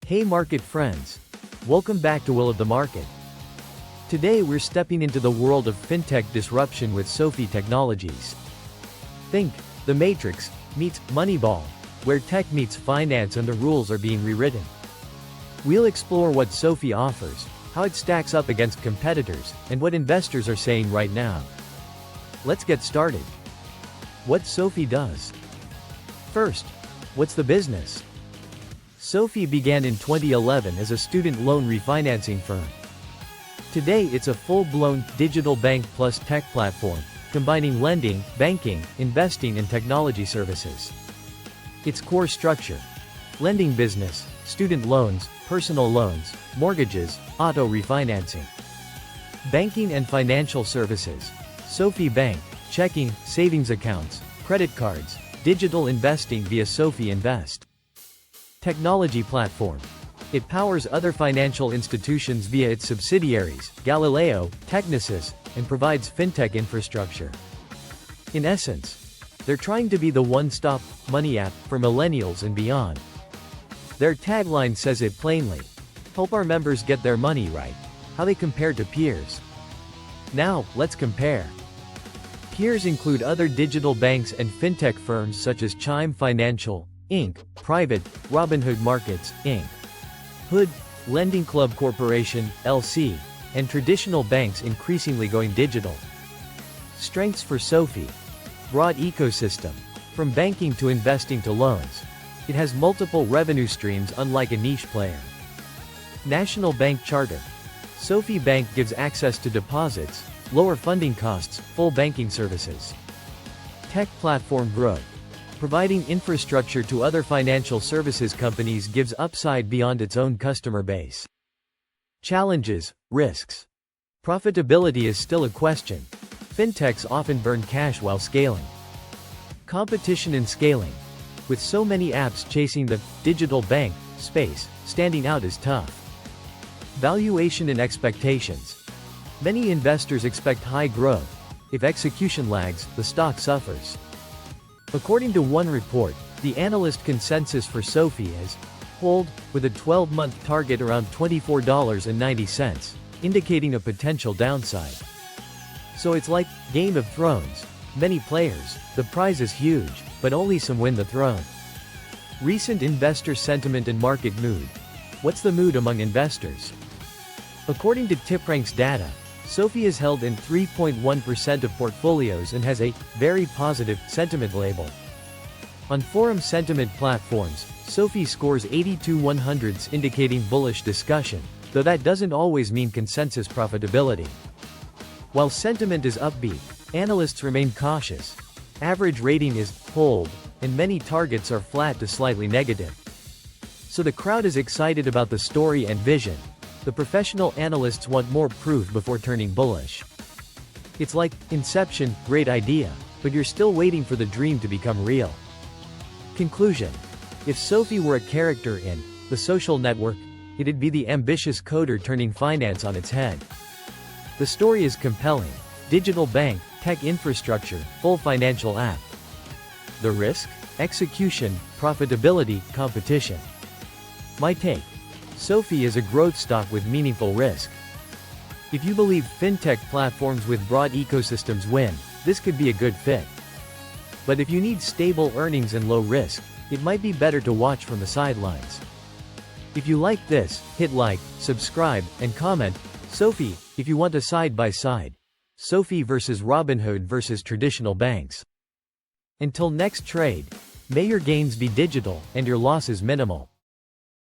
Hey market friends! Welcome back to Will of the Market. Today we're stepping into the world of fintech disruption with SOFI Technologies. Think, The Matrix, meets Moneyball, where tech meets finance and the rules are being rewritten. We'll explore what SOFI offers, how it stacks up against competitors, and what investors are saying right now. Let's get started. What SOFI does. First, what's the business? SOFI began in 2011 as a student loan refinancing firm. Today it's a full-blown digital bank plus tech platform, combining lending, banking, investing and technology services. Its core structure: lending business, student loans, personal loans, mortgages, auto refinancing. Banking and financial services: SOFI Bank, checking, savings accounts, credit cards, digital investing via SOFI Invest. Technology platform: it powers other financial institutions via its subsidiaries, Galileo, Technisys, and provides fintech infrastructure. In essence, they're trying to be the one-stop money app for millennials and beyond. Their tagline says it plainly: help our members get their money right. How they compare to peers. Now, let's compare. Peers include other digital banks and fintech firms such as Chime Financial, Inc., Private, Robinhood Markets, Inc., Hood, Lending Club Corporation, LC, and traditional banks increasingly going digital. Strengths for SOFI: broad ecosystem. From banking to investing to loans. It has multiple revenue streams unlike a niche player. National bank charter. SOFI Bank gives access to deposits, lower funding costs, full banking services. Tech platform growth. Providing infrastructure to other financial services companies gives upside beyond its own customer base. Challenges, risks. Profitability is still a question. Fintechs often burn cash while scaling. Competition and scaling. With so many apps chasing the digital bank space, standing out is tough. Valuation and expectations. Many investors expect high growth. If execution lags, the stock suffers. According to one report, the analyst consensus for SOFI is hold, with a 12-month target around $24.90, indicating a potential downside. So it's like Game of Thrones. Many players, the prize is huge, but only some win the throne. Recent investor sentiment and market mood. What's the mood among investors? According to TipRank's data, SOFI is held in 3.1% of portfolios and has a very positive sentiment label. On forum sentiment platforms, SOFI scores 82 100s indicating bullish discussion, though that doesn't always mean consensus profitability. While sentiment is upbeat, analysts remain cautious. Average rating is hold, and many targets are flat to slightly negative. So the crowd is excited about the story and vision. The professional analysts want more proof before turning bullish. It's like Inception, great idea, but you're still waiting for the dream to become real. Conclusion: if SOFI were a character in The Social Network, it'd be the ambitious coder turning finance on its head. The story is compelling: digital bank, tech infrastructure, full financial app. The risk? Execution, profitability, competition. My take: SOFI is a growth stock with meaningful risk. If you believe fintech platforms with broad ecosystems win, this could be a good fit. But if you need stable earnings and low risk, it might be better to watch from the sidelines. If you like this, hit like, subscribe, and comment. SOFI, if you want a side-by-side. SOFI versus Robinhood versus traditional banks. Until next trade, may your gains be digital, and your losses minimal.